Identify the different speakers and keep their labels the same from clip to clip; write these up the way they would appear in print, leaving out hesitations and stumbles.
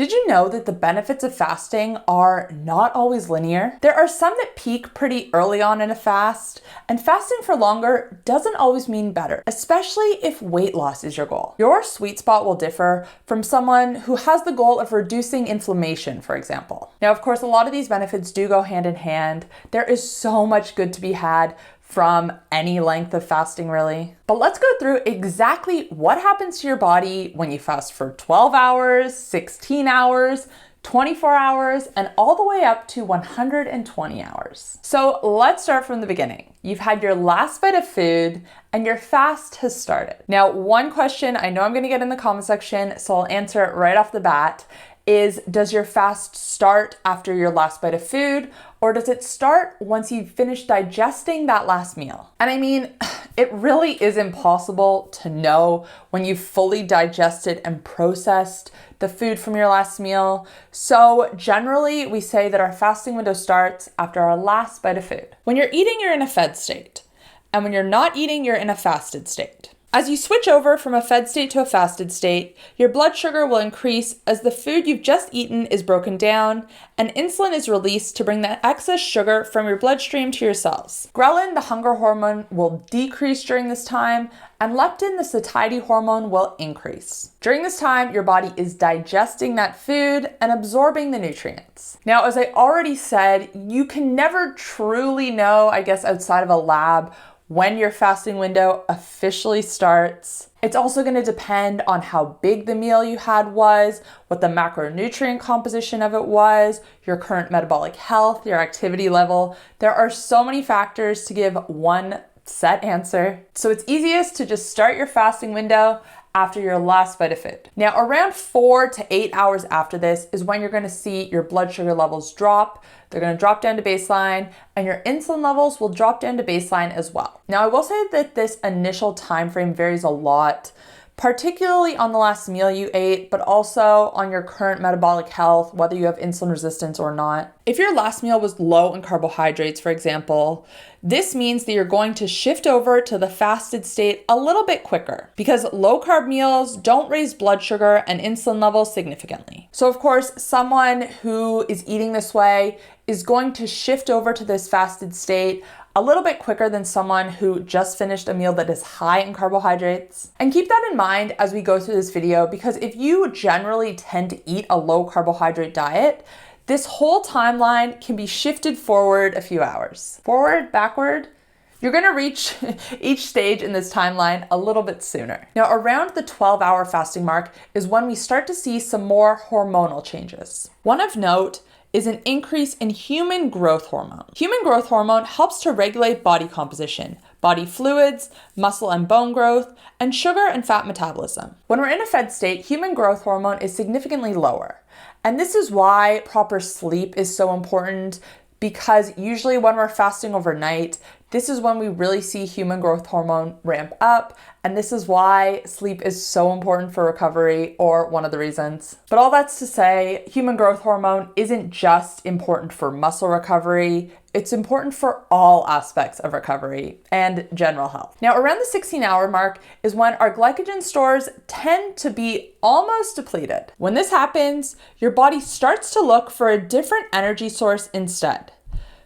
Speaker 1: Did you know that the benefits of fasting are not always linear? There are some that peak pretty early on in a fast, and fasting for longer doesn't always mean better, especially if weight loss is your goal. Your sweet spot will differ from someone who has the goal of reducing inflammation, for example. Now, of course, a lot of these benefits do go hand in hand. There is so much good to be had from any length of fasting, really. But let's go through exactly what happens to your body when you fast for 12 hours, 16 hours, 24 hours, and all the way up to 120 hours. So let's start from the beginning. You've had your last bite of food and your fast has started. Now, one question I know I'm gonna get in the comment section, so I'll answer it right off the bat, is does your fast start after your last bite of food, or does it start once you've finished digesting that last meal? And I mean, it really is impossible to know when you've fully digested and processed the food from your last meal. So generally, we say that our fasting window starts after our last bite of food. When you're eating, you're in a fed state. And when you're not eating, you're in a fasted state. As you switch over from a fed state to a fasted state, your blood sugar will increase as the food you've just eaten is broken down and insulin is released to bring the excess sugar from your bloodstream to your cells. Ghrelin, the hunger hormone, will decrease during this time, and leptin, the satiety hormone, will increase. During this time, your body is digesting that food and absorbing the nutrients. Now, as I already said, you can never truly know, I guess, outside of a lab, when your fasting window officially starts. It's also going to depend on how big the meal you had was, what the macronutrient composition of it was, your current metabolic health, your activity level. There are so many factors to give one set answer. So it's easiest to just start your fasting window after your last bite of food. Now, around 4 to 8 hours after this is when you're going to see your blood sugar levels drop. They're going to drop down to baseline, and your insulin levels will drop down to baseline as well. Now, I will say that this initial time frame varies a lot, particularly on the last meal you ate, but also on your current metabolic health, whether you have insulin resistance or not. If your last meal was low in carbohydrates, for example, this means that you're going to shift over to the fasted state a little bit quicker because low carb meals don't raise blood sugar and insulin levels significantly. So of course, someone who is eating this way is going to shift over to this fasted state a little bit quicker than someone who just finished a meal that is high in carbohydrates. And keep that in mind as we go through this video, because if you generally tend to eat a low carbohydrate diet, this whole timeline can be shifted forward a few hours. Forward, backward, you're gonna reach each stage in this timeline a little bit sooner. Now, around the 12-hour fasting mark is when we start to see some more hormonal changes. One of note is an increase in human growth hormone. Human growth hormone helps to regulate body composition, body fluids, muscle and bone growth, and sugar and fat metabolism. When we're in a fed state, human growth hormone is significantly lower. And this is why proper sleep is so important, because usually when we're fasting overnight, this is when we really see human growth hormone ramp up, and this is why sleep is so important for recovery, or one of the reasons. But all that's to say, human growth hormone isn't just important for muscle recovery, it's important for all aspects of recovery and general health. Now, around the 16-hour mark is when our glycogen stores tend to be almost depleted. When this happens, your body starts to look for a different energy source instead.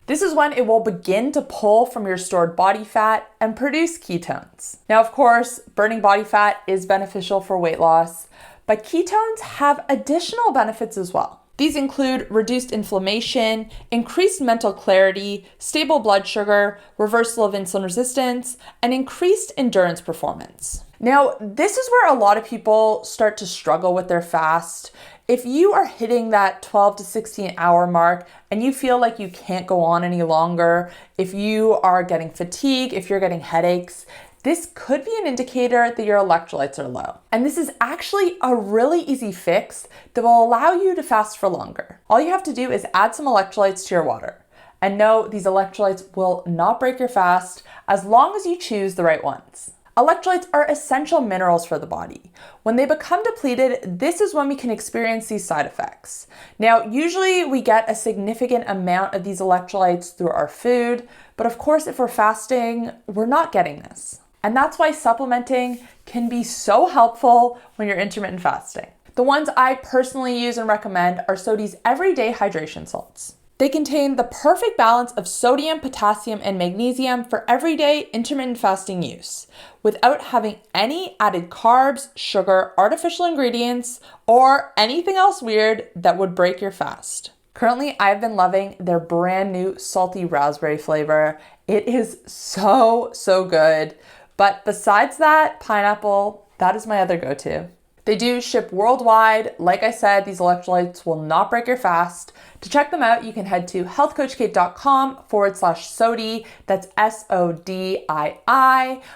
Speaker 1: This is when it will begin to pull from your stored body fat and produce ketones. Now, of course, burning body fat is beneficial for weight loss, but ketones have additional benefits as well. These include reduced inflammation, increased mental clarity, stable blood sugar, reversal of insulin resistance, and increased endurance performance. Now, this is where a lot of people start to struggle with their fast. If you are hitting that 12 to 16 hour mark and you feel like you can't go on any longer, if you are getting fatigue, if you're getting headaches, this could be an indicator that your electrolytes are low. And this is actually a really easy fix that will allow you to fast for longer. All you have to do is add some electrolytes to your water. And no, these electrolytes will not break your fast as long as you choose the right ones. Electrolytes are essential minerals for the body. When they become depleted, this is when we can experience these side effects. Now, usually we get a significant amount of these electrolytes through our food, but of course, if we're fasting, we're not getting this. And that's why supplementing can be so helpful when you're intermittent fasting. The ones I personally use and recommend are Sody's Everyday Hydration Salts. They contain the perfect balance of sodium, potassium, and magnesium for everyday intermittent fasting use, without having any added carbs, sugar, artificial ingredients, or anything else weird that would break your fast. Currently, I've been loving their brand new salty raspberry flavor. It is so good. But besides that, pineapple, that is my other go-to. They do ship worldwide. Like I said, these electrolytes will not break your fast. To check them out, you can head to healthcoachkait.com/Sodi. That's SODII.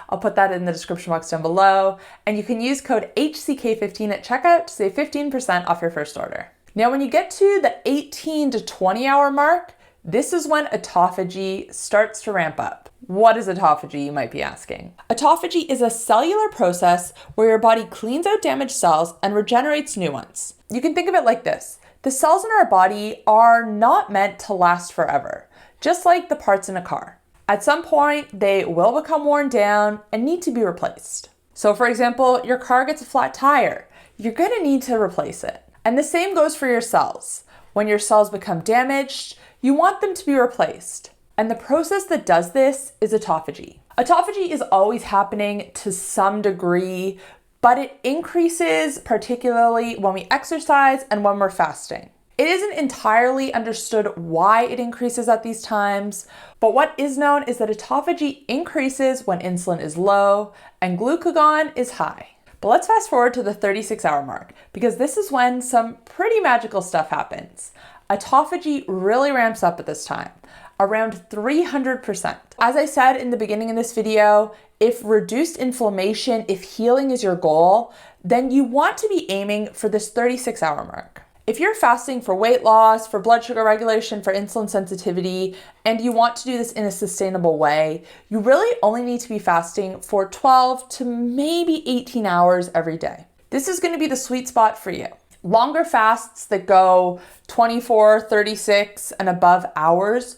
Speaker 1: I'll put that in the description box down below. And you can use code HCK15 at checkout to save 15% off your first order. Now, when you get to the 18 to 20 hour mark, this is when autophagy starts to ramp up. What is autophagy, you might be asking? Autophagy is a cellular process where your body cleans out damaged cells and regenerates new ones. You can think of it like this. The cells in our body are not meant to last forever, just like the parts in a car. At some point, they will become worn down and need to be replaced. So for example, your car gets a flat tire. You're gonna need to replace it. And the same goes for your cells. When your cells become damaged, you want them to be replaced. And the process that does this is autophagy. Autophagy is always happening to some degree, but it increases particularly when we exercise and when we're fasting. It isn't entirely understood why it increases at these times, but what is known is that autophagy increases when insulin is low and glucagon is high. But let's fast forward to the 36-hour mark, because this is when some pretty magical stuff happens. Autophagy really ramps up at this time, around 300%. As I said in the beginning of this video, if reduced inflammation, if healing is your goal, then you want to be aiming for this 36-hour mark. If you're fasting for weight loss, for blood sugar regulation, for insulin sensitivity, and you want to do this in a sustainable way, you really only need to be fasting for 12 to maybe 18 hours every day. This is going to be the sweet spot for you. Longer fasts that go 24, 36, and above hours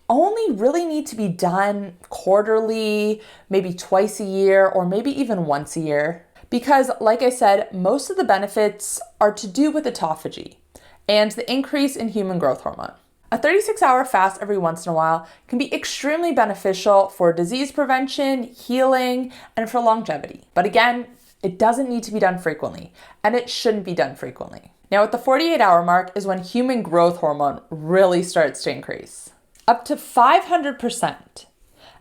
Speaker 1: only really need to be done quarterly, maybe twice a year, or maybe even once a year. Because like I said, most of the benefits are to do with autophagy and the increase in human growth hormone. A 36-hour fast every once in a while can be extremely beneficial for disease prevention, healing, and for longevity. But again, it doesn't need to be done frequently, and it shouldn't be done frequently. Now, at the 48-hour mark is when human growth hormone really starts to increase, up to 500%.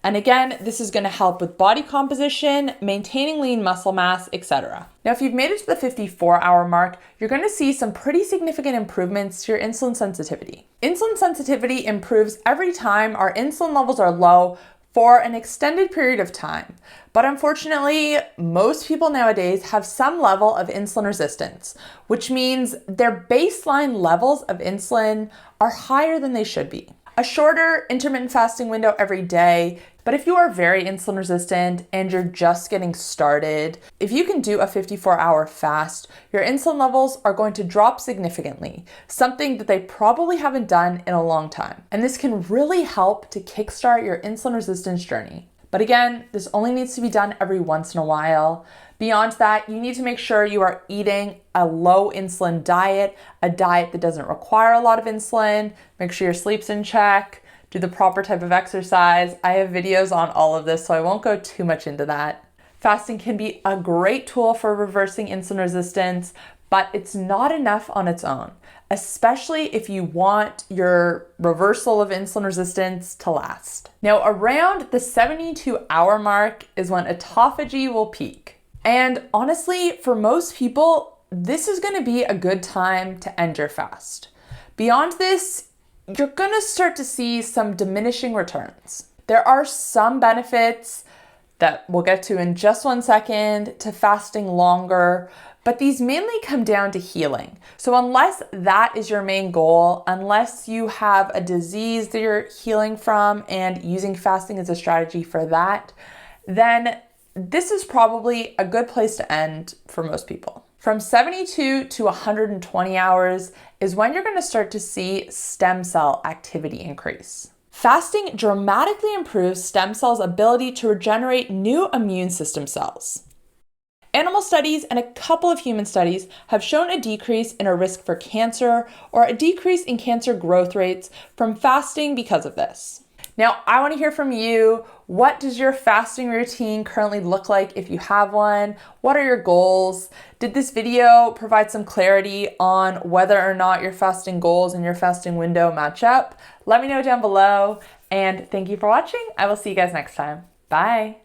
Speaker 1: And again, this is going to help with body composition, maintaining lean muscle mass, etc. Now, if you've made it to the 54-hour mark, you're going to see some pretty significant improvements to your insulin sensitivity. Insulin sensitivity improves every time our insulin levels are low for an extended period of time. But unfortunately, most people nowadays have some level of insulin resistance, which means their baseline levels of insulin are higher than they should be. A shorter intermittent fasting window every day, but if you are very insulin resistant and you're just getting started, if you can do a 54-hour fast, your insulin levels are going to drop significantly, something that they probably haven't done in a long time. And this can really help to kickstart your insulin resistance journey. But again, this only needs to be done every once in a while. Beyond that, you need to make sure you are eating a low insulin diet, a diet that doesn't require a lot of insulin. Make sure your sleep's in check, do the proper type of exercise. I have videos on all of this, so I won't go too much into that. Fasting can be a great tool for reversing insulin resistance, but it's not enough on its own, especially if you want your reversal of insulin resistance to last. Now, around the 72-hour mark is when autophagy will peak. And honestly, for most people, this is going to be a good time to end your fast. Beyond this, you're going to start to see some diminishing returns. There are some benefits that we'll get to in just one second to fasting longer, but these mainly come down to healing. So unless that is your main goal, unless you have a disease that you're healing from and using fasting as a strategy for that, then this is probably a good place to end for most people. From 72 to 120 hours is when you're going to start to see stem cell activity increase. Fasting dramatically improves stem cells' ability to regenerate new immune system cells. Animal studies and a couple of human studies have shown a decrease in a risk for cancer or a decrease in cancer growth rates from fasting because of this. Now, I want to hear from you. What does your fasting routine currently look like if you have one? What are your goals? Did this video provide some clarity on whether or not your fasting goals and your fasting window match up? Let me know down below, and thank you for watching. I will see you guys next time. Bye.